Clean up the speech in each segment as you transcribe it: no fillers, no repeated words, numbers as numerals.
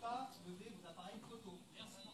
pas lever vos appareils photo. Merci.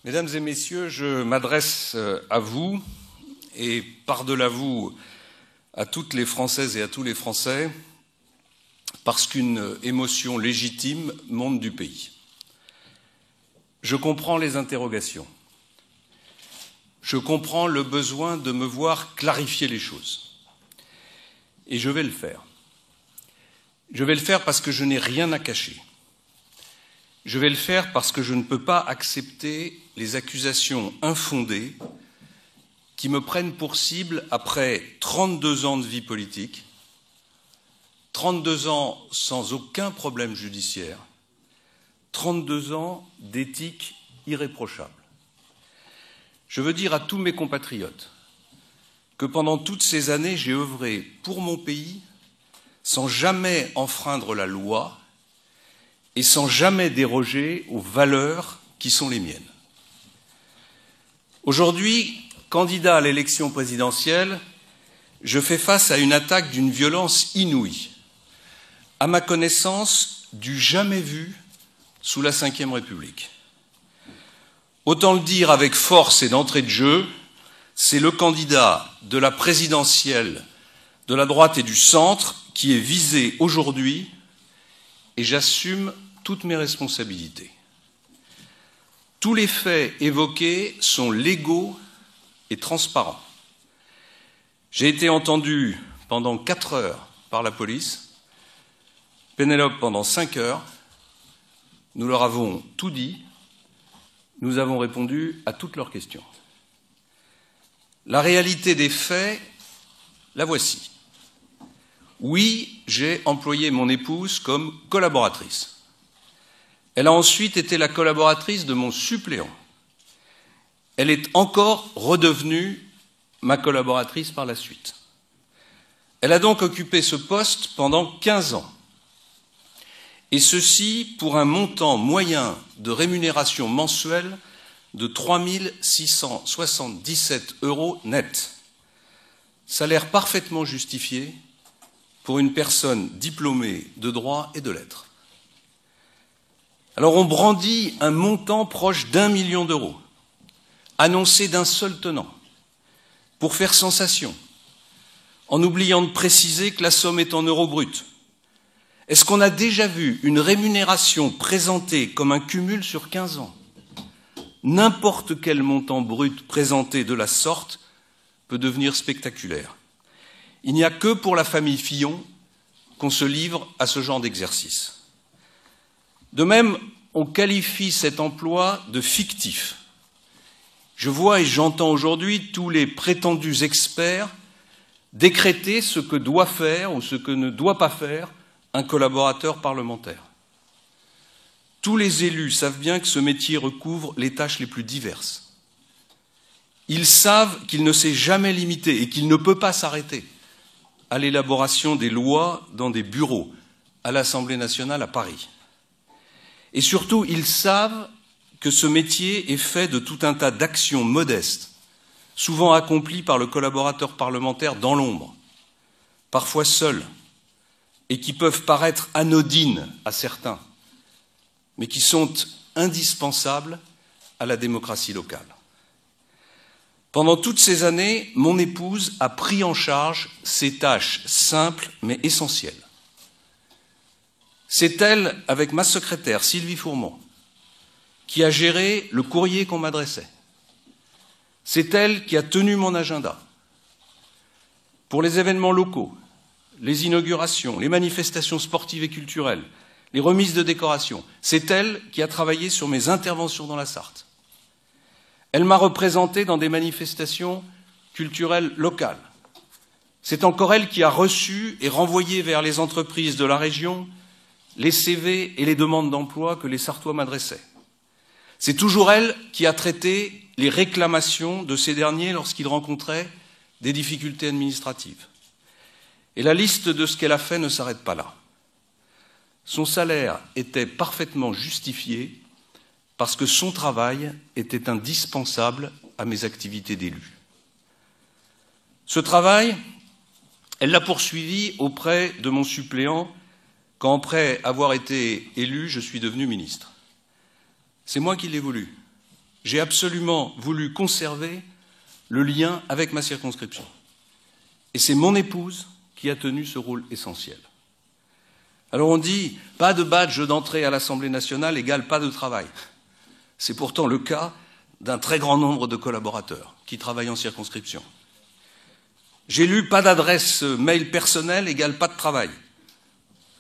Mesdames et messieurs, je m'adresse à vous et par-delà vous à toutes les Françaises et à tous les Français parce qu'une émotion légitime monte du pays. Je comprends les interrogations. Je comprends le besoin de me voir clarifier les choses. Et je vais le faire. Je vais le faire parce que je n'ai rien à cacher. Je vais le faire parce que je ne peux pas accepter les accusations infondées qui me prennent pour cible après 32 ans de vie politique, 32 ans sans aucun problème judiciaire, 32 ans d'éthique irréprochable. Je veux dire à tous mes compatriotes que pendant toutes ces années, j'ai œuvré pour mon pays sans jamais enfreindre la loi et sans jamais déroger aux valeurs qui sont les miennes. Aujourd'hui, candidat à l'élection présidentielle, je fais face à une attaque d'une violence inouïe, à ma connaissance, du jamais vu sous la Ve République. Autant le dire avec force et d'entrée de jeu, c'est le candidat de la présidentielle de la droite et du centre qui est visé aujourd'hui et j'assume toutes mes responsabilités. Tous les faits évoqués sont légaux et transparents. J'ai été entendu pendant 4 heures par la police, Pénélope pendant 5 heures. Nous leur avons tout dit, nous avons répondu à toutes leurs questions. La réalité des faits, la voici. Oui, j'ai employé mon épouse comme collaboratrice. Elle a ensuite été la collaboratrice de mon suppléant. Elle est encore redevenue ma collaboratrice par la suite. Elle a donc occupé ce poste pendant 15 ans. Et ceci pour un montant moyen de rémunération mensuelle de 3 677 € net. Salaire parfaitement justifié pour une personne diplômée de droit et de lettres. Alors on brandit un montant proche d'1 million d'euros, annoncé d'un seul tenant, pour faire sensation, en oubliant de préciser que la somme est en euros bruts. Est-ce qu'on a déjà vu une rémunération présentée comme un cumul sur 15 ans? N'importe quel montant brut présenté de la sorte peut devenir spectaculaire. Il n'y a que pour la famille Fillon qu'on se livre à ce genre d'exercice. De même, on qualifie cet emploi de fictif. Je vois et j'entends aujourd'hui tous les prétendus experts décréter ce que doit faire ou ce que ne doit pas faire un collaborateur parlementaire. Tous les élus savent bien que ce métier recouvre les tâches les plus diverses. Ils savent qu'il ne s'est jamais limité et qu'il ne peut pas s'arrêter à l'élaboration des lois dans des bureaux à l'Assemblée nationale à Paris. Et surtout, ils savent que ce métier est fait de tout un tas d'actions modestes, souvent accomplies par le collaborateur parlementaire dans l'ombre, parfois seul, et qui peuvent paraître anodines à certains, mais qui sont indispensables à la démocratie locale. Pendant toutes ces années, mon épouse a pris en charge ces tâches simples mais essentielles. C'est elle, avec ma secrétaire Sylvie Fourmont, qui a géré le courrier qu'on m'adressait. C'est elle qui a tenu mon agenda pour les événements locaux, les inaugurations, les manifestations sportives et culturelles, les remises de décorations. C'est elle qui a travaillé sur mes interventions dans la Sarthe. Elle m'a représenté dans des manifestations culturelles locales. C'est encore elle qui a reçu et renvoyé vers les entreprises de la région les CV et les demandes d'emploi que les Sarthois m'adressaient. C'est toujours elle qui a traité les réclamations de ces derniers lorsqu'ils rencontraient des difficultés administratives. Et la liste de ce qu'elle a fait ne s'arrête pas là. Son salaire était parfaitement justifié parce que son travail était indispensable à mes activités d'élu. Ce travail, elle l'a poursuivi auprès de mon suppléant quand, après avoir été élu, je suis devenu ministre. C'est moi qui l'ai voulu. j'ai absolument voulu conserver le lien avec ma circonscription. Et c'est mon épouse qui a tenu ce rôle essentiel. Alors on dit, pas de badge d'entrée à l'Assemblée nationale égale pas de travail. C'est pourtant le cas d'un très grand nombre de collaborateurs qui travaillent en circonscription. J'ai lu, pas d'adresse mail personnelle égale pas de travail.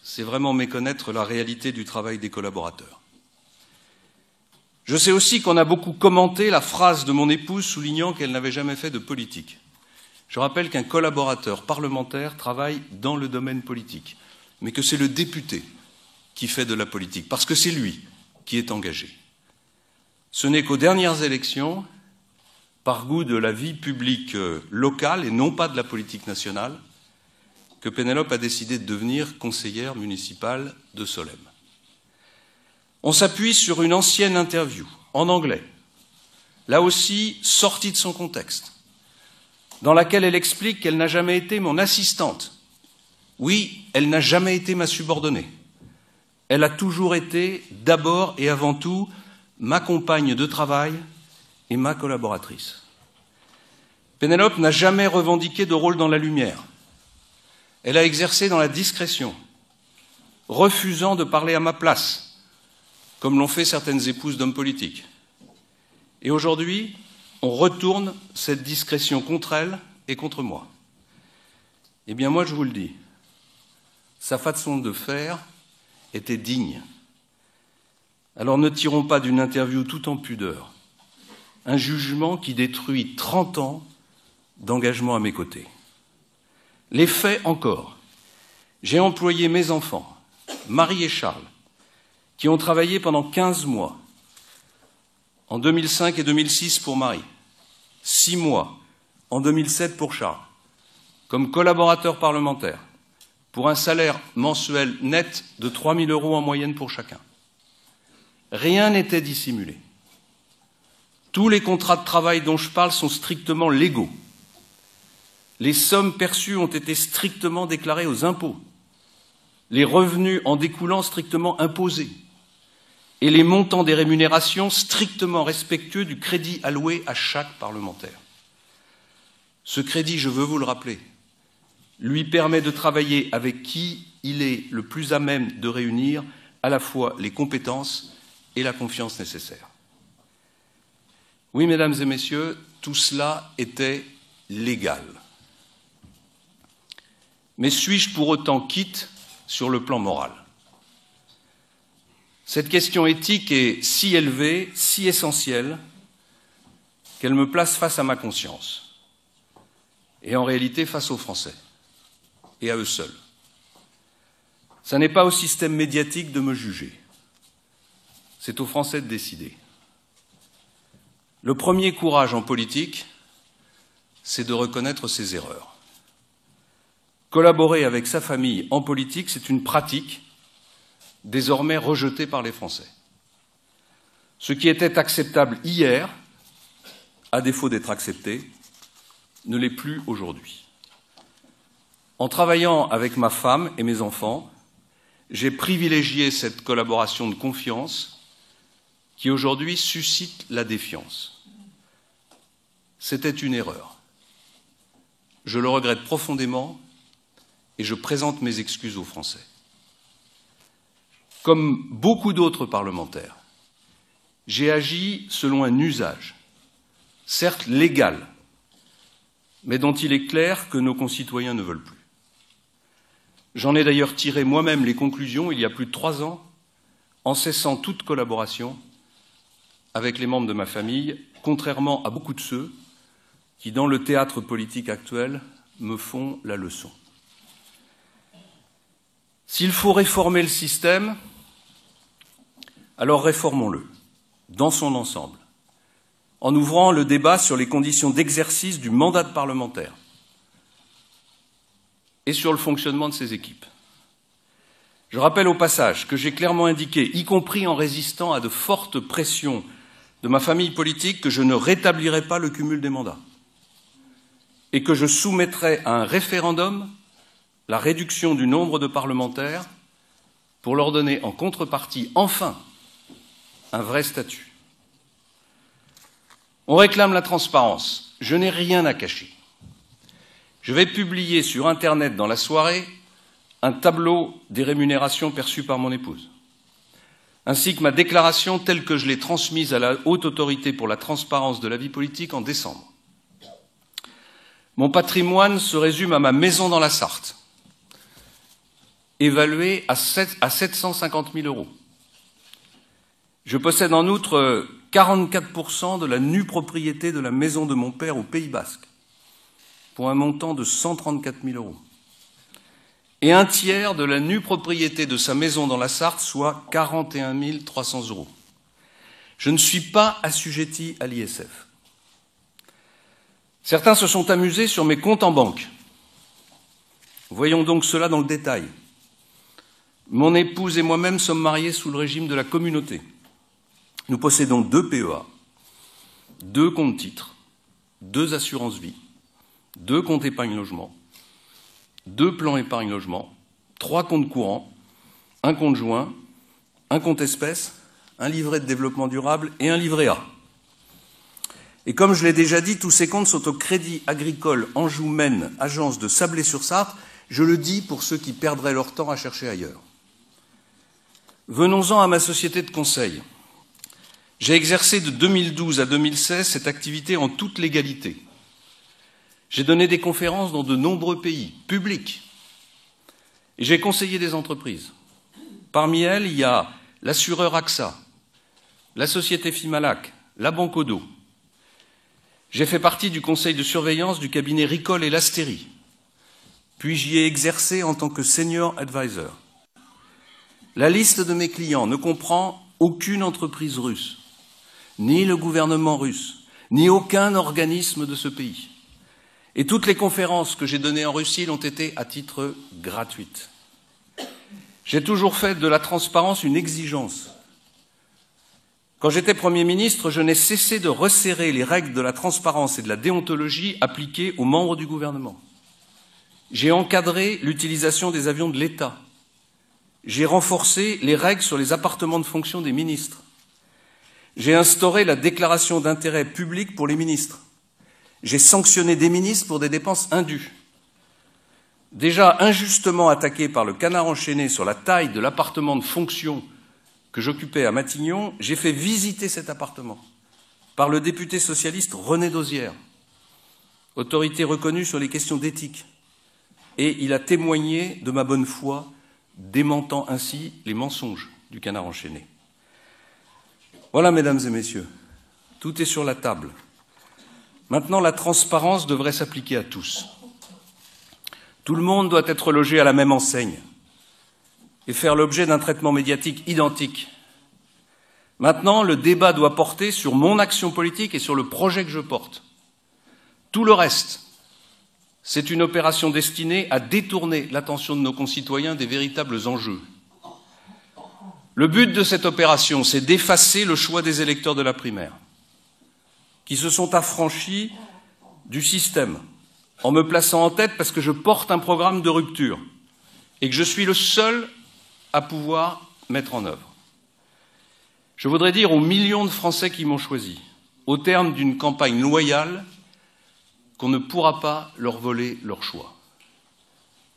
C'est vraiment méconnaître la réalité du travail des collaborateurs. Je sais aussi qu'on a beaucoup commenté la phrase de mon épouse soulignant qu'elle n'avait jamais fait de politique. Je rappelle qu'un collaborateur parlementaire travaille dans le domaine politique, mais que c'est le député qui fait de la politique, parce que c'est lui qui est engagé. Ce n'est qu'aux dernières élections, par goût de la vie publique locale et non pas de la politique nationale, que Pénélope a décidé de devenir conseillère municipale de Solesmes. On s'appuie sur une ancienne interview, en anglais, là aussi sortie de son contexte, dans laquelle elle explique qu'elle n'a jamais été mon assistante. Oui, elle n'a jamais été ma subordonnée. Elle a toujours été, d'abord et avant tout, ma compagne de travail et ma collaboratrice. Pénélope n'a jamais revendiqué de rôle dans la lumière. Elle a exercé dans la discrétion, refusant de parler à ma place, comme l'ont fait certaines épouses d'hommes politiques. Et aujourd'hui, on retourne cette discrétion contre elle et contre moi. Eh bien, moi, je vous le dis, sa façon de faire était digne. Alors ne tirons pas d'une interview tout en pudeur un jugement qui détruit 30 ans d'engagement à mes côtés. Les faits encore. J'ai employé mes enfants, Marie et Charles, qui ont travaillé pendant 15 mois, en 2005 et 2006 pour Marie, 6 mois en 2007 pour Charles, comme collaborateurs parlementaires, pour un salaire mensuel net de 3 000 € en moyenne pour chacun. Rien n'était dissimulé. Tous les contrats de travail dont je parle sont strictement légaux. Les sommes perçues ont été strictement déclarées aux impôts, les revenus en découlant strictement imposés, et les montants des rémunérations strictement respectueux du crédit alloué à chaque parlementaire. Ce crédit, je veux vous le rappeler, lui permet de travailler avec qui il est le plus à même de réunir à la fois les compétences et la confiance nécessaires. Oui, mesdames et messieurs, tout cela était légal. Mais suis-je pour autant quitte sur le plan moral? Cette question éthique est si élevée, si essentielle, qu'elle me place face à ma conscience, et en réalité face aux Français, et à eux seuls. Ce n'est pas au système médiatique de me juger, c'est aux Français de décider. Le premier courage en politique, c'est de reconnaître ses erreurs. Collaborer avec sa famille en politique, c'est une pratique désormais rejetée par les Français. Ce qui était acceptable hier, à défaut d'être accepté, ne l'est plus aujourd'hui. En travaillant avec ma femme et mes enfants, j'ai privilégié cette collaboration de confiance qui aujourd'hui suscite la défiance. C'était une erreur. Je le regrette profondément et je présente mes excuses aux Français. Comme beaucoup d'autres parlementaires, j'ai agi selon un usage, certes légal, mais dont il est clair que nos concitoyens ne veulent plus. J'en ai d'ailleurs tiré moi-même les conclusions il y a plus de 3 ans, en cessant toute collaboration avec les membres de ma famille, contrairement à beaucoup de ceux qui, dans le théâtre politique actuel, me font la leçon. S'il faut réformer le système, alors réformons-le, dans son ensemble, en ouvrant le débat sur les conditions d'exercice du mandat de parlementaire et sur le fonctionnement de ses équipes. Je rappelle au passage que j'ai clairement indiqué, y compris en résistant à de fortes pressions de ma famille politique, que je ne rétablirai pas le cumul des mandats et que je soumettrai à un référendum la réduction du nombre de parlementaires pour leur donner en contrepartie, enfin, un vrai statut. On réclame la transparence. Je n'ai rien à cacher. Je vais publier sur Internet dans la soirée un tableau des rémunérations perçues par mon épouse, ainsi que ma déclaration telle que je l'ai transmise à la Haute Autorité pour la transparence de la vie politique en décembre. Mon patrimoine se résume à ma maison dans la Sarthe, évaluée à 750 000 €. Je possède en outre 44% de la nue propriété de la maison de mon père au Pays Basque, pour un montant de 134 000 €. Et un tiers de la nue propriété de sa maison dans la Sarthe, soit 41 300 €. Je ne suis pas assujetti à l'ISF. Certains se sont amusés sur mes comptes en banque. Voyons donc cela dans le détail. Mon épouse et moi-même sommes mariés sous le régime de la communauté. Nous possédons 2 PEA, 2 comptes titres, 2 assurances vie, 2 comptes épargne logement, 2 plans épargne logement, 3 comptes courants, un compte joint, un compte espèces, un livret de développement durable et un livret A. Et comme je l'ai déjà dit, tous ces comptes sont au Crédit Agricole Anjou Maine, agence de Sablé-sur-Sarthe. Je le dis pour ceux qui perdraient leur temps à chercher ailleurs. Venons-en à ma société de conseil. J'ai exercé de 2012 à 2016 cette activité en toute légalité. J'ai donné des conférences dans de nombreux pays, publics, et j'ai conseillé des entreprises. Parmi elles, il y a l'assureur AXA, la société Fimalac, la Banque Odo. J'ai fait partie du conseil de surveillance du cabinet Ricol et Lasteri, puis j'y ai exercé en tant que senior advisor. La liste de mes clients ne comprend aucune entreprise russe, ni le gouvernement russe, ni aucun organisme de ce pays. Et toutes les conférences que j'ai données en Russie l'ont été à titre gratuit. J'ai toujours fait de la transparence une exigence. Quand j'étais Premier ministre, je n'ai cessé de resserrer les règles de la transparence et de la déontologie appliquées aux membres du gouvernement. J'ai encadré l'utilisation des avions de l'État. J'ai renforcé les règles sur les appartements de fonction des ministres. J'ai instauré la déclaration d'intérêt public pour les ministres. J'ai sanctionné des ministres pour des dépenses indues. Déjà injustement attaqué par le canard enchaîné sur la taille de l'appartement de fonction que j'occupais à Matignon, j'ai fait visiter cet appartement par le député socialiste René Dosière, autorité reconnue sur les questions d'éthique. Et il a témoigné de ma bonne foi, démentant ainsi les mensonges du canard enchaîné. Voilà, mesdames et messieurs, tout est sur la table. Maintenant, la transparence devrait s'appliquer à tous. Tout le monde doit être logé à la même enseigne et faire l'objet d'un traitement médiatique identique. Maintenant, le débat doit porter sur mon action politique et sur le projet que je porte. Tout le reste, c'est une opération destinée à détourner l'attention de nos concitoyens des véritables enjeux. Le but de cette opération, c'est d'effacer le choix des électeurs de la primaire, qui se sont affranchis du système en me plaçant en tête parce que je porte un programme de rupture et que je suis le seul à pouvoir mettre en œuvre. Je voudrais dire aux millions de Français qui m'ont choisi, au terme d'une campagne loyale, qu'on ne pourra pas leur voler leur choix.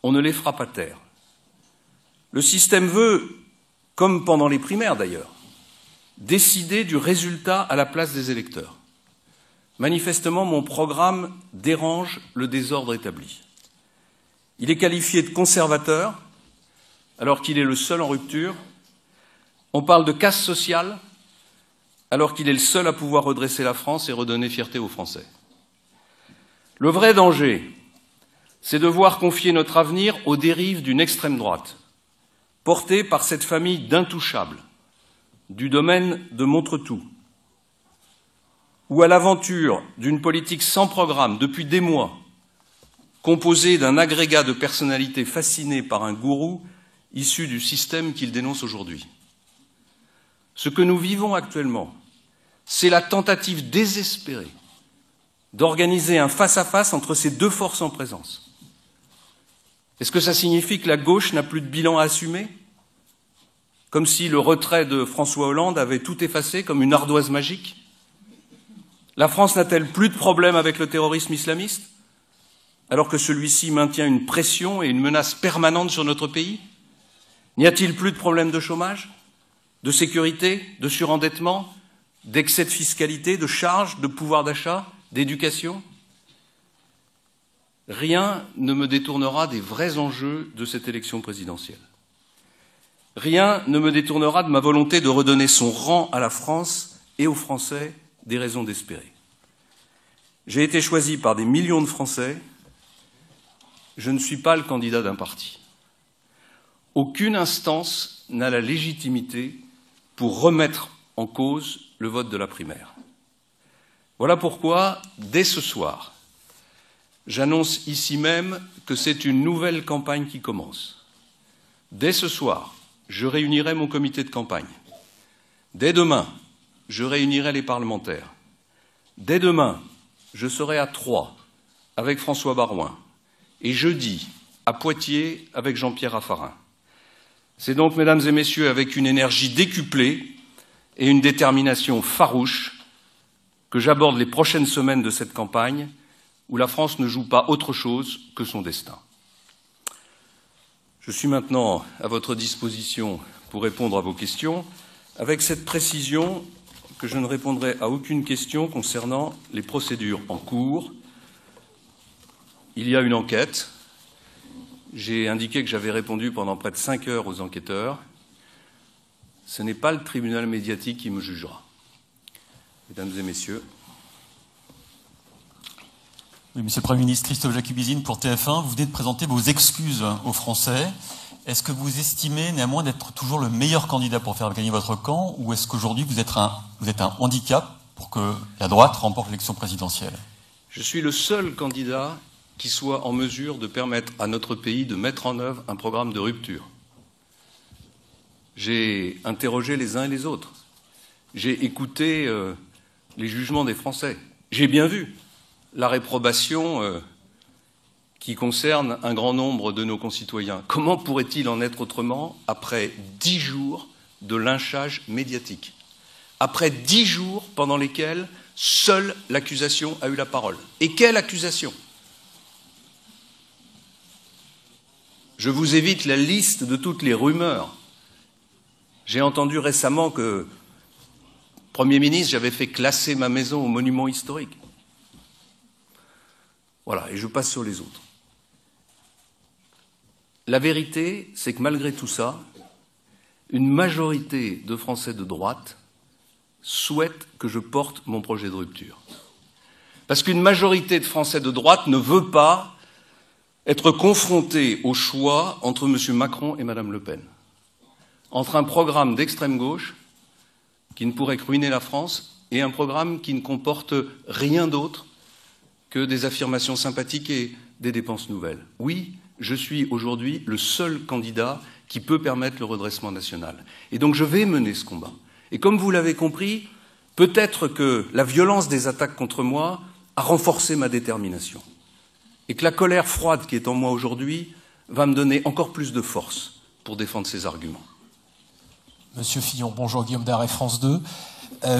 On ne les fera pas taire. Le système veut, comme pendant les primaires d'ailleurs, décider du résultat à la place des électeurs. Manifestement, mon programme dérange le désordre établi. Il est qualifié de conservateur, alors qu'il est le seul en rupture. On parle de casse sociale, alors qu'il est le seul à pouvoir redresser la France et redonner fierté aux Français. Le vrai danger, c'est de voir confier notre avenir aux dérives d'une extrême droite, portée par cette famille d'intouchables, du domaine de Montretout, ou à l'aventure d'une politique sans programme depuis des mois, composée d'un agrégat de personnalités fascinées par un gourou issu du système qu'il dénonce aujourd'hui. Ce que nous vivons actuellement, c'est la tentative désespérée d'organiser un face-à-face entre ces deux forces en présence. Est-ce que ça signifie que la gauche n'a plus de bilan à assumer? Comme si le retrait de François Hollande avait tout effacé comme une ardoise magique? La France n'a-t-elle plus de problème avec le terrorisme islamiste, alors que celui-ci maintient une pression et une menace permanente sur notre pays? N'y a-t-il plus de problème de chômage, de sécurité, de surendettement, d'excès de fiscalité, de charges, de pouvoir d'achat, d'éducation? Rien ne me détournera des vrais enjeux de cette élection présidentielle. Rien ne me détournera de ma volonté de redonner son rang à la France et aux Français des raisons d'espérer. J'ai été choisi par des millions de Français. Je ne suis pas le candidat d'un parti. Aucune instance n'a la légitimité pour remettre en cause le vote de la primaire. Voilà pourquoi, dès ce soir, j'annonce ici même que c'est une nouvelle campagne qui commence. Dès ce soir, je réunirai mon comité de campagne. Dès demain, je réunirai les parlementaires. Dès demain, je serai à Troyes avec François Baroin et jeudi à Poitiers avec Jean-Pierre Raffarin. C'est donc, mesdames et messieurs, avec une énergie décuplée et une détermination farouche que j'aborde les prochaines semaines de cette campagne où la France ne joue pas autre chose que son destin. Je suis maintenant à votre disposition pour répondre à vos questions, avec cette précision que je ne répondrai à aucune question concernant les procédures en cours. Il y a une enquête. J'ai indiqué que j'avais répondu pendant près de 5 heures aux enquêteurs. Ce n'est pas le tribunal médiatique qui me jugera. Mesdames et messieurs. Oui, Monsieur le Premier ministre, Christophe Jacubizine pour TF1, vous venez de présenter vos excuses aux Français. Est-ce que vous estimez néanmoins d'être toujours le meilleur candidat pour faire gagner votre camp, ou est-ce qu'aujourd'hui vous êtes un handicap pour que la droite remporte l'élection présidentielle? Je suis le seul candidat qui soit en mesure de permettre à notre pays de mettre en œuvre un programme de rupture. J'ai interrogé les uns et les autres. J'ai écouté les jugements des Français. J'ai bien vu la réprobation qui concerne un grand nombre de nos concitoyens. Comment pourrait-il en être autrement après 10 jours de lynchage médiatique? Après 10 jours pendant lesquels seule l'accusation a eu la parole. Et quelle accusation? Je vous évite la liste de toutes les rumeurs. J'ai entendu récemment que, Premier ministre, j'avais fait classer ma maison au monument historique. Voilà, et je passe sur les autres. La vérité, c'est que malgré tout ça, une majorité de Français de droite souhaite que je porte mon projet de rupture. Parce qu'une majorité de Français de droite ne veut pas être confronté au choix entre M. Macron et Mme Le Pen, entre un programme d'extrême gauche qui ne pourrait que ruiner la France et un programme qui ne comporte rien d'autre que des affirmations sympathiques et des dépenses nouvelles. Oui, je suis aujourd'hui le seul candidat qui peut permettre le redressement national. Et donc je vais mener ce combat. Et comme vous l'avez compris, peut-être que la violence des attaques contre moi a renforcé ma détermination. Et que la colère froide qui est en moi aujourd'hui va me donner encore plus de force pour défendre ces arguments. Monsieur Fillon, bonjour, Guillaume Darret, France 2.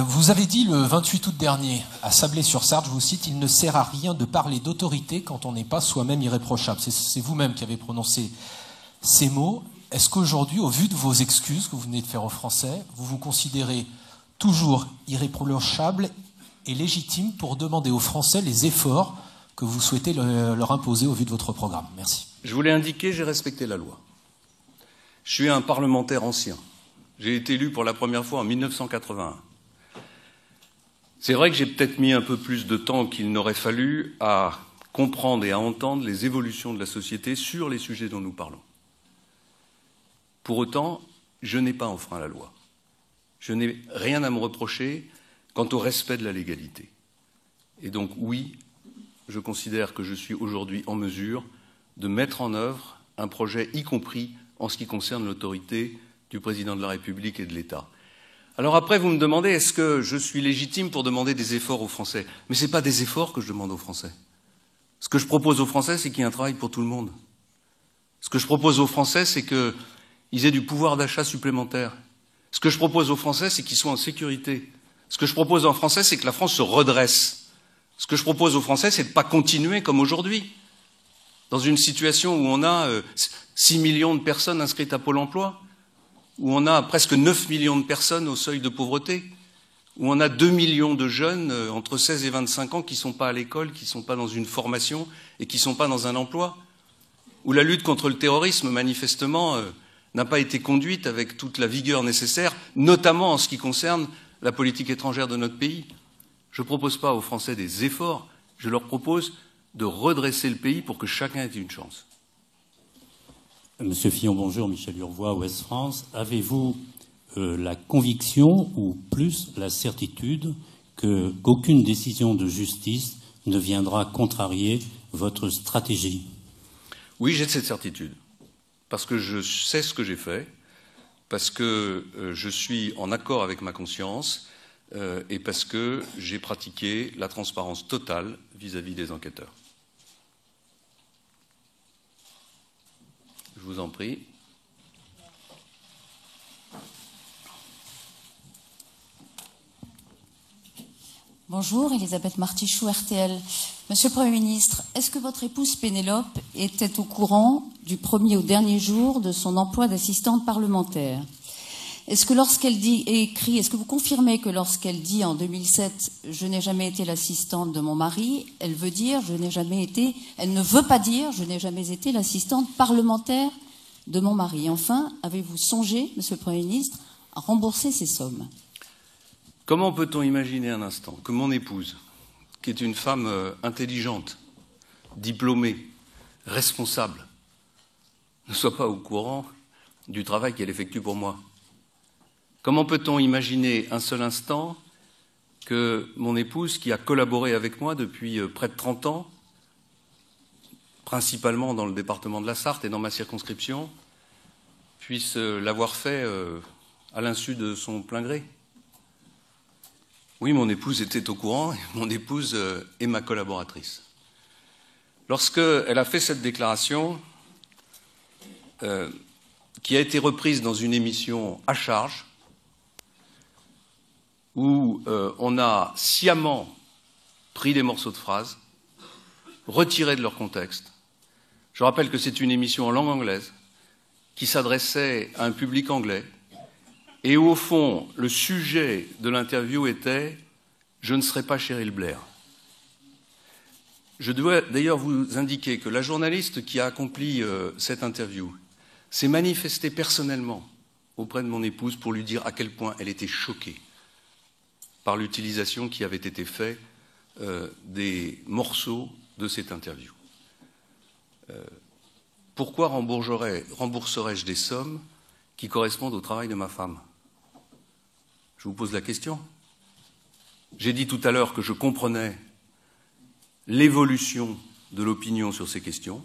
Vous avez dit le 28 août dernier à Sablé-sur-Sarthe, je vous cite, « Il ne sert à rien de parler d'autorité quand on n'est pas soi-même irréprochable ». C'est vous-même qui avez prononcé ces mots. Est-ce qu'aujourd'hui, au vu de vos excuses que vous venez de faire aux Français, vous vous considérez toujours irréprochable et légitime pour demander aux Français les efforts que vous souhaitez leur imposer au vu de votre programme? Merci. Je vous l'ai indiqué, j'ai respecté la loi. Je suis un parlementaire ancien. J'ai été élu pour la première fois en 1981. C'est vrai que j'ai peut-être mis un peu plus de temps qu'il n'aurait fallu à comprendre et à entendre les évolutions de la société sur les sujets dont nous parlons. Pour autant, je n'ai pas enfreint la loi. Je n'ai rien à me reprocher quant au respect de la légalité. Et donc, oui, je considère que je suis aujourd'hui en mesure de mettre en œuvre un projet, y compris en ce qui concerne l'autorité du président de la République et de l'État. Alors après, vous me demandez, est-ce que je suis légitime pour demander des efforts aux Français? Mais ce n'est pas des efforts que je demande aux Français. Ce que je propose aux Français, c'est qu'il y ait un travail pour tout le monde. Ce que je propose aux Français, c'est qu'ils aient du pouvoir d'achat supplémentaire. Ce que je propose aux Français, c'est qu'ils soient en sécurité Ce que je propose en français, c'est que la France se redresse. Ce que je propose aux Français, c'est de ne pas continuer comme aujourd'hui, dans une situation où on a 6 millions de personnes inscrites à Pôle emploi, où on a presque 9 millions de personnes au seuil de pauvreté, où on a 2 millions de jeunes entre 16 et 25 ans qui ne sont pas à l'école, qui ne sont pas dans une formation et qui ne sont pas dans un emploi, où la lutte contre le terrorisme, manifestement, n'a pas été conduite avec toute la vigueur nécessaire, notamment en ce qui concerne la politique étrangère de notre pays. Je ne propose pas aux Français des efforts, je leur propose de redresser le pays pour que chacun ait une chance. Monsieur Fillon, bonjour. Michel Urvois, Ouest France. Avez-vous la conviction ou plus la certitude qu'aucune décision de justice ne viendra contrarier votre stratégie? Oui, j'ai cette certitude, parce que je sais ce que j'ai fait, parce que je suis en accord avec ma conscience et parce que j'ai pratiqué la transparence totale vis-à-vis des enquêteurs. Je vous en prie. Bonjour, Elisabeth Martichoux, RTL. Monsieur le Premier ministre, est-ce que votre épouse Pénélope était au courant du premier au dernier jour de son emploi d'assistante parlementaire? Est-ce que lorsqu'elle dit et écrit, est-ce que vous confirmez que lorsqu'elle dit en 2007 « Je n'ai jamais été l'assistante de mon mari », elle veut dire « Je n'ai jamais été », elle ne veut pas dire « Je n'ai jamais été l'assistante parlementaire de mon mari ». Et enfin, avez-vous songé, Monsieur le Premier ministre, à rembourser ces sommes? Comment peut-on imaginer un instant que mon épouse, qui est une femme intelligente, diplômée, responsable, ne soit pas au courant du travail qu'elle effectue pour moi? Comment peut-on imaginer un seul instant que mon épouse, qui a collaboré avec moi depuis près de 30 ans, principalement dans le département de la Sarthe et dans ma circonscription, puisse l'avoir fait à l'insu de son plein gré? Oui, mon épouse était au courant, et mon épouse est ma collaboratrice. Lorsqu'elle a fait cette déclaration, qui a été reprise dans une émission à charge, où on a sciemment pris des morceaux de phrases, retirés de leur contexte. Je rappelle que c'est une émission en langue anglaise, qui s'adressait à un public anglais, et où, au fond, le sujet de l'interview était « Je ne serai pas Cheryl Blair ». Je dois d'ailleurs vous indiquer que la journaliste qui a accompli cette interview s'est manifestée personnellement auprès de mon épouse pour lui dire à quel point elle était choquée par l'utilisation qui avait été faite des morceaux de cette interview. Pourquoi rembourserais-je des sommes qui correspondent au travail de ma femme? Je vous pose la question. J'ai dit tout à l'heure que je comprenais l'évolution de l'opinion sur ces questions,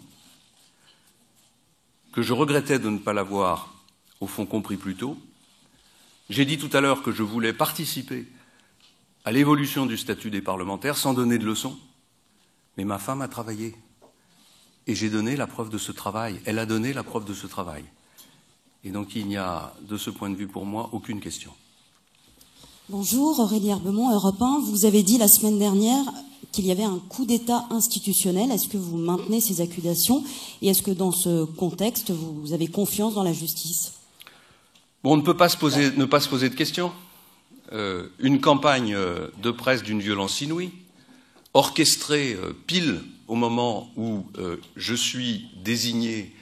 que je regrettais de ne pas l'avoir, au fond, compris plus tôt. J'ai dit tout à l'heure que je voulais participer à l'évolution du statut des parlementaires sans donner de leçons. Mais ma femme a travaillé. Et j'ai donné la preuve de ce travail. Elle a donné la preuve de ce travail. Et donc il n'y a, de ce point de vue pour moi, aucune question. Bonjour, Aurélie Herbemont, Europe 1. Vous avez dit la semaine dernière qu'il y avait un coup d'État institutionnel. Est-ce que vous maintenez ces accusations? Et est-ce que dans ce contexte, vous avez confiance dans la justice? Bon, on ne peut pas ne pas se poser de questions. Une campagne de presse d'une violence inouïe, orchestrée pile au moment où je suis désigné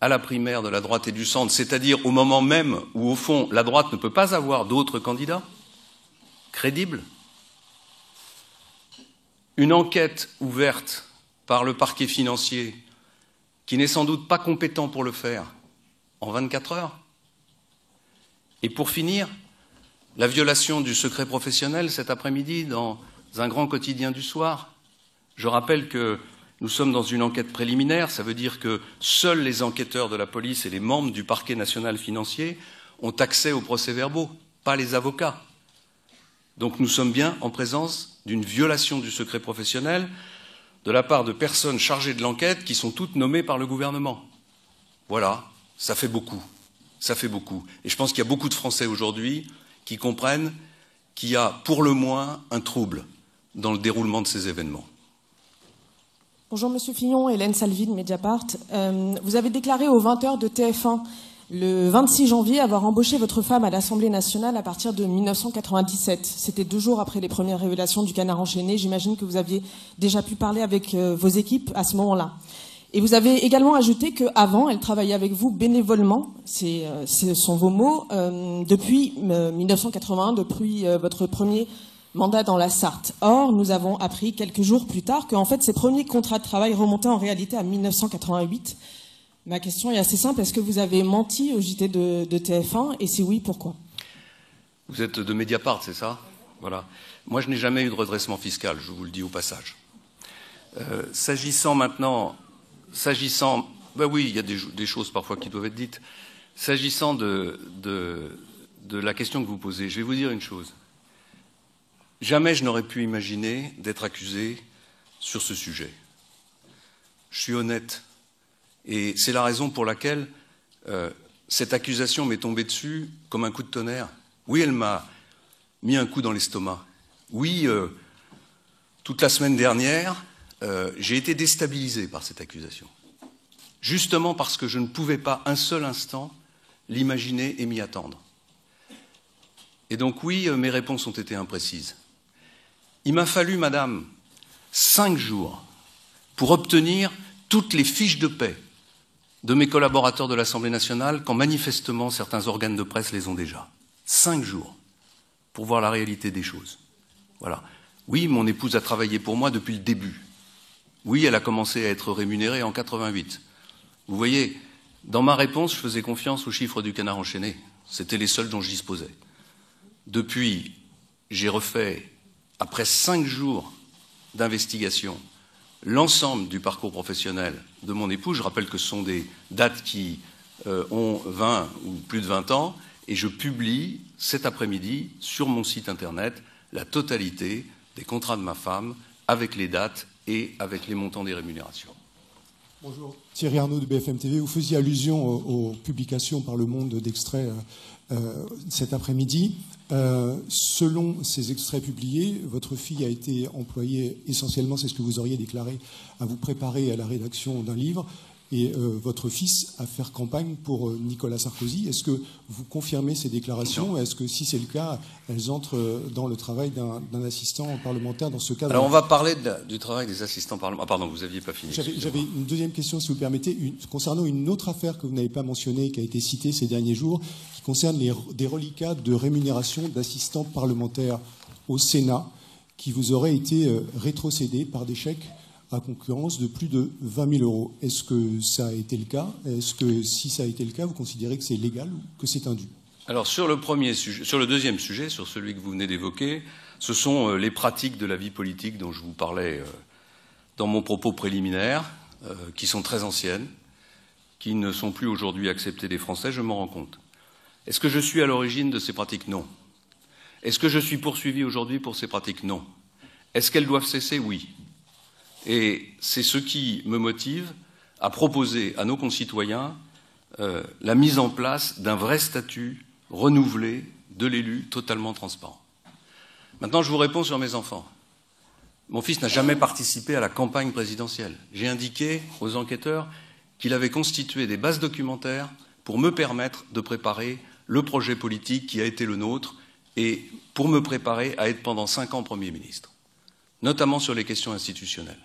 à la primaire de la droite et du centre, c'est-à-dire au moment même où, au fond, la droite ne peut pas avoir d'autres candidats crédibles. Une enquête ouverte par le parquet financier, qui n'est sans doute pas compétent pour le faire, en 24 heures. Et pour finir, la violation du secret professionnel cet après-midi dans un grand quotidien du soir. Je rappelle que nous sommes dans une enquête préliminaire, ça veut dire que seuls les enquêteurs de la police et les membres du parquet national financier ont accès aux procès-verbaux, pas les avocats. Donc nous sommes bien en présence d'une violation du secret professionnel de la part de personnes chargées de l'enquête qui sont toutes nommées par le gouvernement. Voilà, ça fait beaucoup. Ça fait beaucoup. Et je pense qu'il y a beaucoup de Français aujourd'hui qui comprennent qu'il y a pour le moins un trouble dans le déroulement de ces événements. Bonjour Monsieur Fillon, Hélène Salvi de Mediapart. Vous avez déclaré aux 20h de TF1 le 26 janvier avoir embauché votre femme à l'Assemblée nationale à partir de 1997. C'était 2 jours après les premières révélations du Canard enchaîné. J'imagine que vous aviez déjà pu parler avec vos équipes à ce moment-là. Et vous avez également ajouté qu'avant, elle travaillait avec vous bénévolement, ce sont vos mots, depuis 1981, depuis votre premier mandat dans la Sarthe. Or, nous avons appris quelques jours plus tard qu'en fait, ces premiers contrats de travail remontaient en réalité à 1988. Ma question est assez simple. Est-ce que vous avez menti au JT de TF1 et si oui, pourquoi? Vous êtes de Mediapart, c'est ça? Voilà. Moi, je n'ai jamais eu de redressement fiscal, je vous le dis au passage. S'agissant maintenant... Ben oui, il y a des choses parfois qui doivent être dites. S'agissant de la question que vous posez, je vais vous dire une chose. Jamais je n'aurais pu imaginer d'être accusé sur ce sujet. Je suis honnête. Et c'est la raison pour laquelle cette accusation m'est tombée dessus comme un coup de tonnerre. Oui, elle m'a mis un coup dans l'estomac. Oui, toute la semaine dernière, j'ai été déstabilisé par cette accusation. Justement parce que je ne pouvais pas un seul instant l'imaginer et m'y attendre. Et donc oui, mes réponses ont été imprécises. Il m'a fallu, madame, 5 jours pour obtenir toutes les fiches de paie de mes collaborateurs de l'Assemblée nationale, quand manifestement certains organes de presse les ont déjà. 5 jours pour voir la réalité des choses. Voilà. Oui, mon épouse a travaillé pour moi depuis le début. Oui, elle a commencé à être rémunérée en 88. Vous voyez, dans ma réponse, je faisais confiance aux chiffres du Canard enchaîné. C'était les seuls dont je disposais. Depuis, j'ai refait, après 5 jours d'investigation, l'ensemble du parcours professionnel de mon époux. Je rappelle que ce sont des dates qui ont 20 ou plus de 20 ans, et je publie cet après-midi sur mon site internet la totalité des contrats de ma femme avec les dates et avec les montants des rémunérations. Bonjour, Thierry Arnaud de BFM TV. Vous faisiez allusion aux publications par Le Monde d'extraits cet après-midi. Selon ces extraits publiés, votre fille a été employée essentiellement, c'est ce que vous auriez déclaré, à vous préparer à la rédaction d'un livre, et votre fils à faire campagne pour Nicolas Sarkozy. Est-ce que vous confirmez ces déclarations? Est-ce que, si c'est le cas, elles entrent dans le travail d'un assistant parlementaire dans ce cadre? Alors on va parler du travail des assistants parlementaires. Ah pardon, vous n'aviez pas fini. J'avais une deuxième question, si vous le permettez, concernant une autre affaire que vous n'avez pas mentionnée, qui a été citée ces derniers jours, qui concerne des reliquats de rémunération d'assistants parlementaires au Sénat, qui vous auraient été rétrocédés par des chèques à concurrence de plus de 20 000 euros. Est-ce que ça a été le cas? Est-ce que, si ça a été le cas, vous considérez que c'est légal ou que c'est indu? Alors sur le deuxième sujet, sur celui que vous venez d'évoquer, ce sont les pratiques de la vie politique dont je vous parlais dans mon propos préliminaire, qui sont très anciennes, qui ne sont plus aujourd'hui acceptées des Français, je m'en rends compte. Est-ce que je suis à l'origine de ces pratiques? Non. Est-ce que je suis poursuivi aujourd'hui pour ces pratiques? Non. Est-ce qu'elles doivent cesser? Oui. Et c'est ce qui me motive à proposer à nos concitoyens la mise en place d'un vrai statut renouvelé de l'élu totalement transparent. Maintenant, je vous réponds sur mes enfants. Mon fils n'a jamais participé à la campagne présidentielle. J'ai indiqué aux enquêteurs qu'il avait constitué des bases documentaires pour me permettre de préparer le projet politique qui a été le nôtre et pour me préparer à être pendant 5 ans Premier ministre, notamment sur les questions institutionnelles.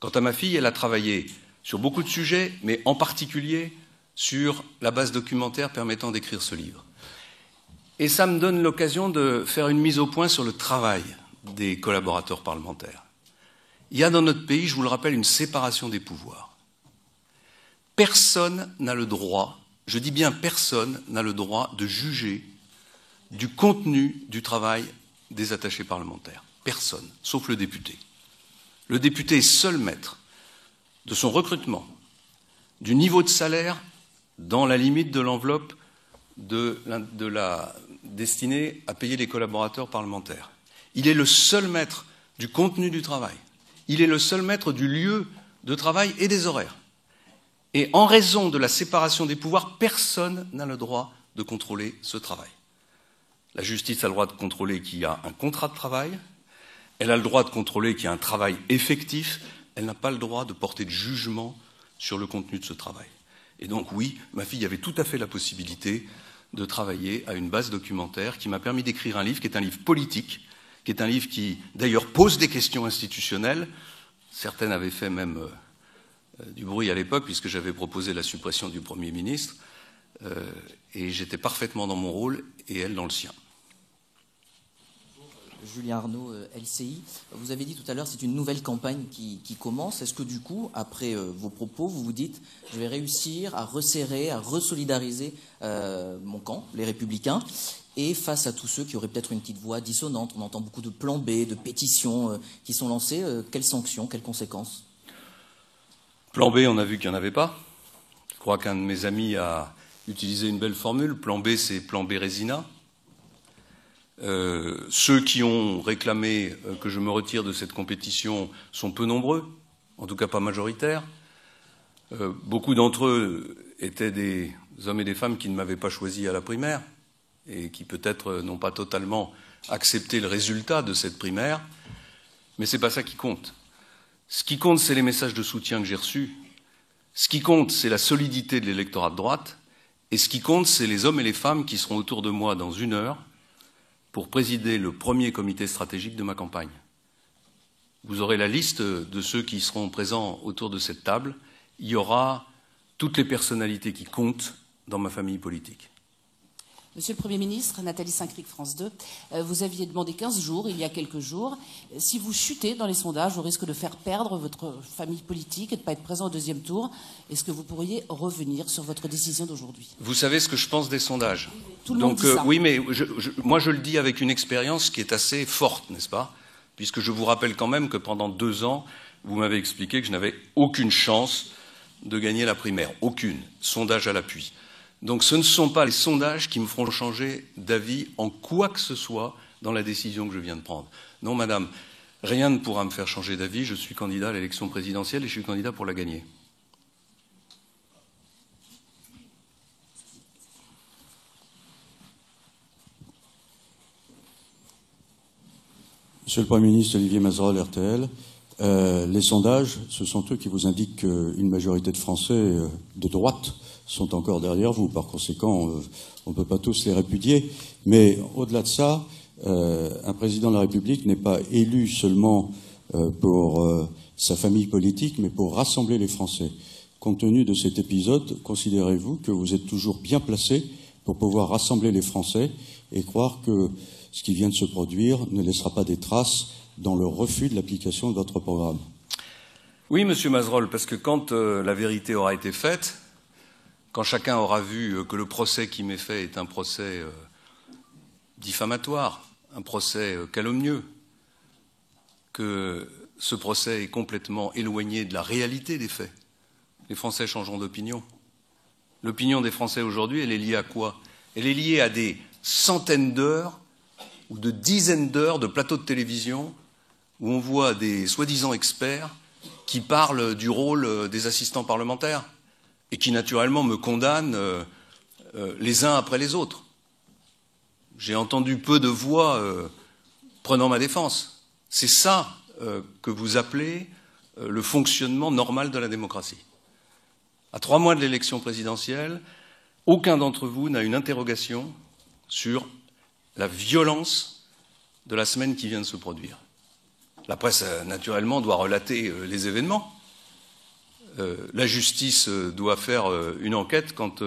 Quant à ma fille, elle a travaillé sur beaucoup de sujets, mais en particulier sur la base documentaire permettant d'écrire ce livre. Et ça me donne l'occasion de faire une mise au point sur le travail des collaborateurs parlementaires. Il y a dans notre pays, je vous le rappelle, une séparation des pouvoirs. Personne n'a le droit, je dis bien personne n'a le droit de juger du contenu du travail des attachés parlementaires. Personne, sauf le député. Le député est seul maître de son recrutement, du niveau de salaire dans la limite de l'enveloppe de la destinée à payer les collaborateurs parlementaires. Il est le seul maître du contenu du travail. Il est le seul maître du lieu de travail et des horaires. Et en raison de la séparation des pouvoirs, personne n'a le droit de contrôler ce travail. La justice a le droit de contrôler qu'il y a un contrat de travail, elle a le droit de contrôler qu'il y a un travail effectif, elle n'a pas le droit de porter de jugement sur le contenu de ce travail. Et donc oui, ma fille avait tout à fait la possibilité de travailler à une base documentaire qui m'a permis d'écrire un livre qui est un livre politique, qui est un livre qui d'ailleurs pose des questions institutionnelles. Certaines avaient fait même du bruit à l'époque puisque j'avais proposé la suppression du Premier ministre et j'étais parfaitement dans mon rôle et elle dans le sien. Julien Arnaud, LCI. Vous avez dit tout à l'heure, c'est une nouvelle campagne qui commence. Est-ce que du coup, après vos propos, vous vous dites, je vais réussir à resserrer, à resolidariser mon camp, les Républicains, et face à tous ceux qui auraient peut-être une petite voix dissonante, on entend beaucoup de plans B, de pétitions qui sont lancées, quelles sanctions, quelles conséquences? Plan B, on a vu qu'il n'y en avait pas. Je crois qu'un de mes amis a utilisé une belle formule. Plan B, c'est plan Bérésina. Ceux qui ont réclamé que je me retire de cette compétition sont peu nombreux, en tout cas pas majoritaires. Beaucoup d'entre eux étaient des hommes et des femmes qui ne m'avaient pas choisi à la primaire et qui peut-être n'ont pas totalement accepté le résultat de cette primaire. Mais ce n'est pas ça qui compte. Ce qui compte, c'est les messages de soutien que j'ai reçus. Ce qui compte, c'est la solidité de l'électorat de droite. Et ce qui compte, c'est les hommes et les femmes qui seront autour de moi dans 1 heure pour présider le premier comité stratégique de ma campagne. Vous aurez la liste de ceux qui seront présents autour de cette table. Il y aura toutes les personnalités qui comptent dans ma famille politique. Monsieur le Premier ministre, Nathalie Saint-Cric, France 2, vous aviez demandé 15 jours, il y a quelques jours. Si vous chutez dans les sondages, au risque de faire perdre votre famille politique et de ne pas être présent au 2e tour, est-ce que vous pourriez revenir sur votre décision d'aujourd'hui? Vous savez ce que je pense des sondages. Tout le monde dit ça. Oui, mais moi je le dis avec une expérience qui est assez forte, n'est-ce pas? Puisque je vous rappelle quand même que pendant 2 ans, vous m'avez expliqué que je n'avais aucune chance de gagner la primaire. Aucune. Sondage à l'appui. Donc ce ne sont pas les sondages qui me feront changer d'avis en quoi que ce soit dans la décision que je viens de prendre. Non, madame, rien ne pourra me faire changer d'avis. Je suis candidat à l'élection présidentielle et je suis candidat pour la gagner. Monsieur le Premier ministre, Olivier Mazerolle, RTL. Les sondages, ce sont eux qui vous indiquent qu'une majorité de Français de droite sont encore derrière vous. Par conséquent, on ne peut pas tous les répudier. Mais au-delà de ça, un président de la République n'est pas élu seulement pour sa famille politique, mais pour rassembler les Français. Compte tenu de cet épisode, considérez-vous que vous êtes toujours bien placé pour pouvoir rassembler les Français et croire que ce qui vient de se produire ne laissera pas des traces dans le refus de l'application de votre programme? Oui, monsieur Mazerolle, parce que quand la vérité aura été faite, quand chacun aura vu que le procès qui m'est fait est un procès diffamatoire, un procès calomnieux, que ce procès est complètement éloigné de la réalité des faits, les Français changeront d'opinion. L'opinion des Français aujourd'hui, elle est liée à quoi? Elle est liée à des centaines d'heures ou de dizaines d'heures de plateaux de télévision où on voit des soi-disant experts qui parlent du rôle des assistants parlementaires et qui, naturellement, me condamnent les uns après les autres. J'ai entendu peu de voix prenant ma défense. C'est ça que vous appelez le fonctionnement normal de la démocratie. À 3 mois de l'élection présidentielle, aucun d'entre vous n'a une interrogation sur la violence de la semaine qui vient de se produire. La presse, naturellement, doit relater les événements. La justice doit faire une enquête quand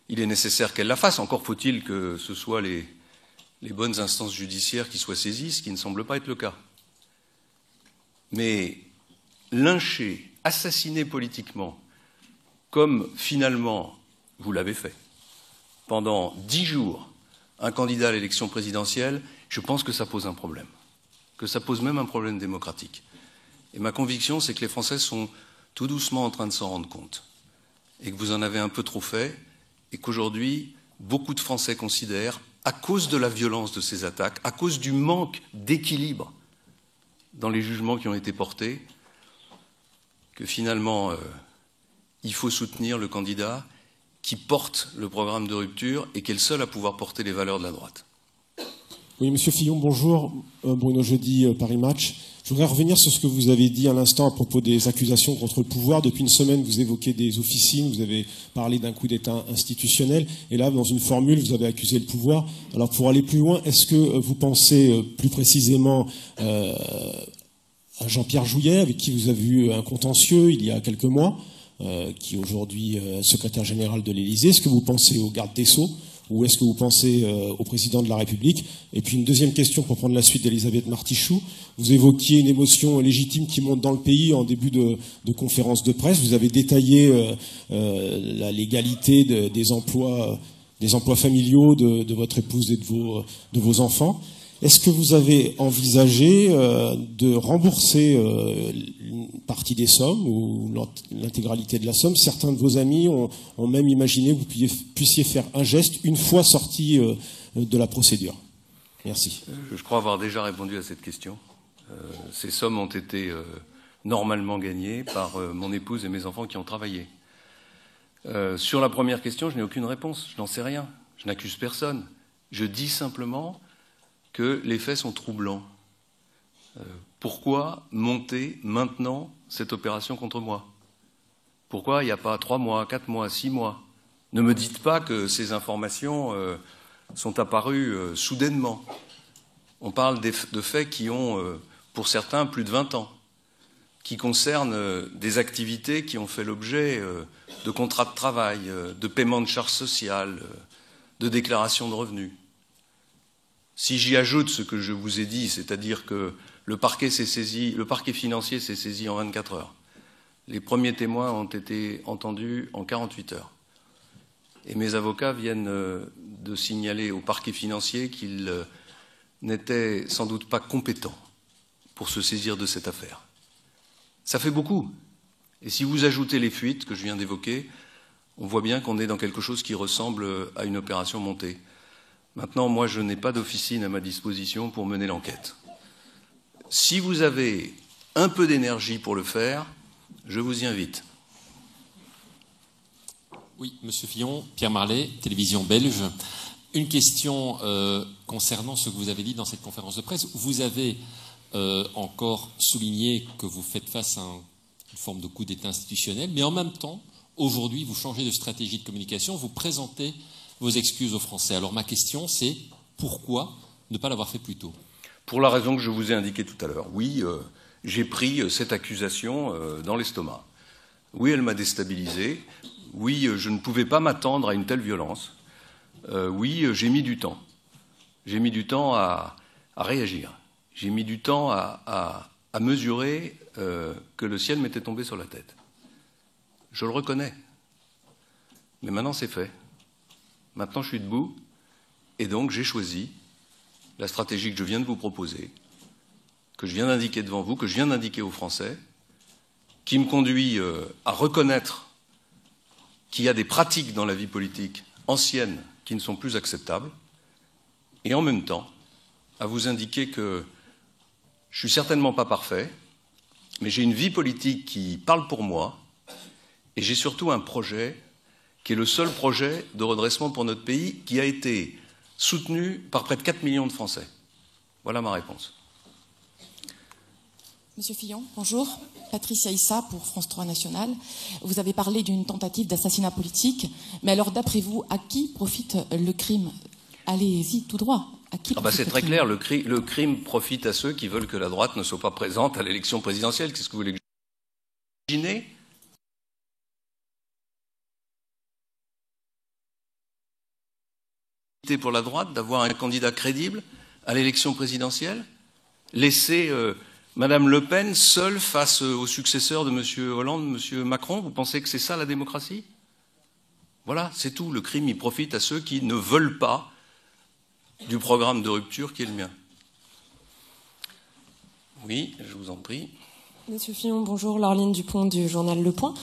il est nécessaire qu'elle la fasse. Encore faut-il que ce soit les bonnes instances judiciaires qui soient saisies, ce qui ne semble pas être le cas. Mais lyncher, assassiner politiquement, comme finalement vous l'avez fait, pendant 10 jours, un candidat à l'élection présidentielle, je pense que ça pose un problème, que ça pose même un problème démocratique. Et ma conviction, c'est que les Français sont tout doucement en train de s'en rendre compte, et que vous en avez un peu trop fait, et qu'aujourd'hui, beaucoup de Français considèrent, à cause de la violence de ces attaques, à cause du manque d'équilibre dans les jugements qui ont été portés, que finalement, il faut soutenir le candidat qui porte le programme de rupture et qui est le seul à pouvoir porter les valeurs de la droite. Oui, Monsieur Fillon, bonjour. Bruno Jeudi, Paris Match. Je voudrais revenir sur ce que vous avez dit à l'instant à propos des accusations contre le pouvoir. Depuis une semaine, vous évoquez des officines, vous avez parlé d'un coup d'État institutionnel, et là, dans une formule, vous avez accusé le pouvoir. Alors, pour aller plus loin, est-ce que vous pensez plus précisément à Jean-Pierre Jouyet, avec qui vous avez eu un contentieux il y a quelques mois, qui est aujourd'hui secrétaire général de l'Élysée? Est-ce que vous pensez au garde des Sceaux? Ou est-ce que vous pensez au président de la République? Et puis une deuxième question pour prendre la suite d'Elisabeth Martichoux. Vous évoquiez une émotion légitime qui monte dans le pays en début de conférence de presse. Vous avez détaillé la légalité des emplois familiaux de votre épouse et de vos enfants. Est-ce que vous avez envisagé de rembourser une partie des sommes ou l'intégralité de la somme? Certains de vos amis ont même imaginé que vous puissiez faire un geste une fois sorti de la procédure. Merci. Je crois avoir déjà répondu à cette question. Ces sommes ont été normalement gagnées par mon épouse et mes enfants qui ont travaillé. Sur la première question, je n'ai aucune réponse. Je n'en sais rien. Je n'accuse personne. Je dis simplement que les faits sont troublants. Pourquoi monter maintenant cette opération contre moi? Pourquoi il n'y a pas 3 mois, 4 mois, 6 mois? Ne me dites pas que ces informations sont apparues soudainement. On parle de faits qui ont, pour certains, plus de 20 ans, qui concernent des activités qui ont fait l'objet de contrats de travail, de paiement de charges sociales, de déclaration de revenus. Si j'y ajoute ce que je vous ai dit, c'est-à-dire que le parquet financier s'est saisi en 24 heures. Les premiers témoins ont été entendus en 48 heures. Et mes avocats viennent de signaler au parquet financier qu'ils n'étaient sans doute pas compétents pour se saisir de cette affaire. Ça fait beaucoup. Et si vous ajoutez les fuites que je viens d'évoquer, on voit bien qu'on est dans quelque chose qui ressemble à une opération montée. Maintenant, moi, je n'ai pas d'officine à ma disposition pour mener l'enquête. Si vous avez un peu d'énergie pour le faire, je vous y invite. Oui, Monsieur Fillon, Pierre Marlet, télévision belge. Une question concernant ce que vous avez dit dans cette conférence de presse. Vous avez encore souligné que vous faites face à une forme de coup d'État institutionnel, mais en même temps, aujourd'hui, vous changez de stratégie de communication, vous présentez vos excuses aux Français. Alors ma question, c'est pourquoi ne pas l'avoir fait plus tôt? Pour la raison que je vous ai indiquée tout à l'heure. Oui, j'ai pris cette accusation dans l'estomac. Oui, elle m'a déstabilisé. Oui, je ne pouvais pas m'attendre à une telle violence. Oui, j'ai mis du temps. J'ai mis du temps à réagir. J'ai mis du temps à mesurer que le ciel m'était tombé sur la tête. Je le reconnais. Mais maintenant, c'est fait. Maintenant, je suis debout, et donc j'ai choisi la stratégie que je viens de vous proposer, que je viens d'indiquer devant vous, que je viens d'indiquer aux Français, qui me conduit à reconnaître qu'il y a des pratiques dans la vie politique anciennes qui ne sont plus acceptables, et en même temps à vous indiquer que je ne suis certainement pas parfait, mais j'ai une vie politique qui parle pour moi, et j'ai surtout un projet qui est le seul projet de redressement pour notre pays qui a été soutenu par près de 4 millions de Français. Voilà ma réponse. Monsieur Fillon, bonjour. Patricia Issa pour France 3 National. Vous avez parlé d'une tentative d'assassinat politique, mais alors d'après vous, à qui profite le crime? Allez-y, tout droit. À qui c'est très clair, le crime profite à ceux qui veulent que la droite ne soit pas présente à l'élection présidentielle. Qu'est-ce que vous voulez que je dise? Pour la droite d'avoir un candidat crédible à l'élection présidentielle, laisser Madame Le Pen seule face au successeur de M. Hollande, M. Macron, vous pensez que c'est ça la démocratie? Voilà, c'est tout. Le crime, il profite à ceux qui ne veulent pas du programme de rupture qui est le mien. Oui, je vous en prie. Monsieur Fillon, bonjour. Laureline Dupont du journal Le Point.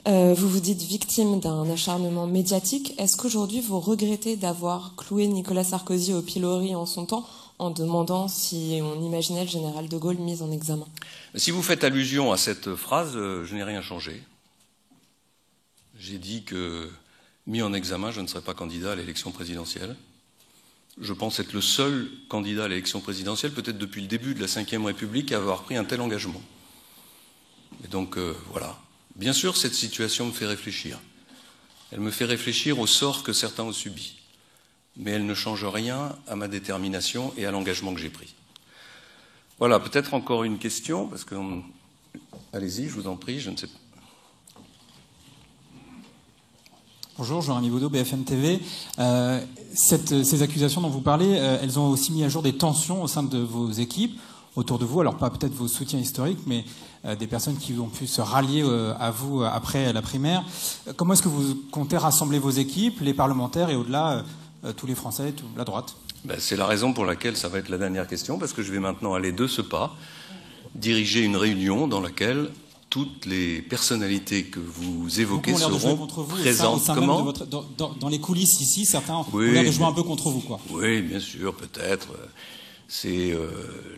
Vous vous dites victime d'un acharnement médiatique. Est-ce qu'aujourd'hui vous regrettez d'avoir cloué Nicolas Sarkozy au pilori en son temps en demandant si on imaginait le général de Gaulle mis en examen? Si vous faites allusion à cette phrase, je n'ai rien changé. J'ai dit que, mis en examen, je ne serais pas candidat à l'élection présidentielle. je pense être le seul candidat à l'élection présidentielle, peut-être depuis le début de la Ve République, à avoir pris un tel engagement. Et donc, voilà. Bien sûr, cette situation me fait réfléchir. Elle me fait réfléchir au sort que certains ont subi. Mais elle ne change rien à ma détermination et à l'engagement que j'ai pris. Voilà, peut-être encore une question, parce que... Allez-y, je vous en prie, je ne sais pas. Bonjour, Jean-Rémy Baudot, BFM TV. Ces accusations dont vous parlez, elles ont aussi mis à jour des tensions au sein de vos équipes, autour de vous, alors pas peut-être vos soutiens historiques, mais des personnes qui ont pu se rallier à vous après la primaire. Comment est-ce que vous comptez rassembler vos équipes, les parlementaires et au-delà, tous les Français, toute la droite? C'est la raison pour laquelle ça va être la dernière question, parce que je vais maintenant aller de ce pas, diriger une réunion dans laquelle toutes les personnalités que vous évoquez seront présentes. Comment dans les coulisses ici, certains ont l'air de jouer un peu contre vous, quoi. Oui, bien sûr, peut-être. C'est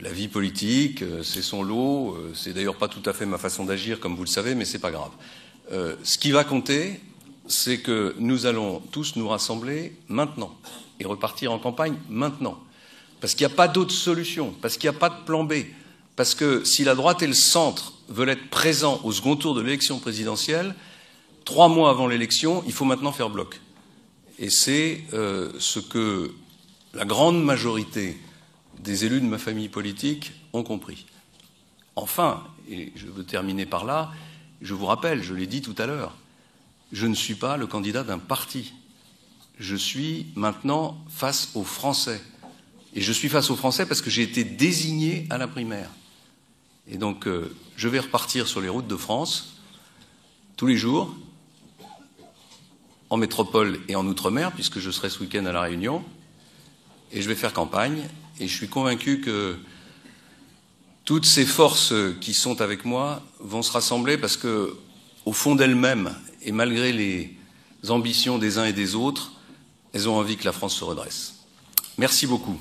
la vie politique, c'est son lot. C'est d'ailleurs pas tout à fait ma façon d'agir, comme vous le savez, mais c'est pas grave. Ce qui va compter, c'est que nous allons tous nous rassembler maintenant et repartir en campagne maintenant. Parce qu'il n'y a pas d'autre solution, parce qu'il n'y a pas de plan B. Parce que si la droite et le centre veulent être présents au second tour de l'élection présidentielle, 3 mois avant l'élection, il faut maintenant faire bloc. Et c'est ce que la grande majorité des élus de ma famille politique ont compris. Enfin, et je veux terminer par là, je vous rappelle, je l'ai dit tout à l'heure, je ne suis pas le candidat d'un parti. Je suis maintenant face aux Français. Et je suis face aux Français parce que j'ai été désigné à la primaire. Et donc, je vais repartir sur les routes de France tous les jours, en métropole et en outre-mer, puisque je serai ce week-end à La Réunion, et je vais faire campagne. Et je suis convaincu que toutes ces forces qui sont avec moi vont se rassembler parce que, au fond d'elles-mêmes, et malgré les ambitions des uns et des autres, elles ont envie que la France se redresse. Merci beaucoup.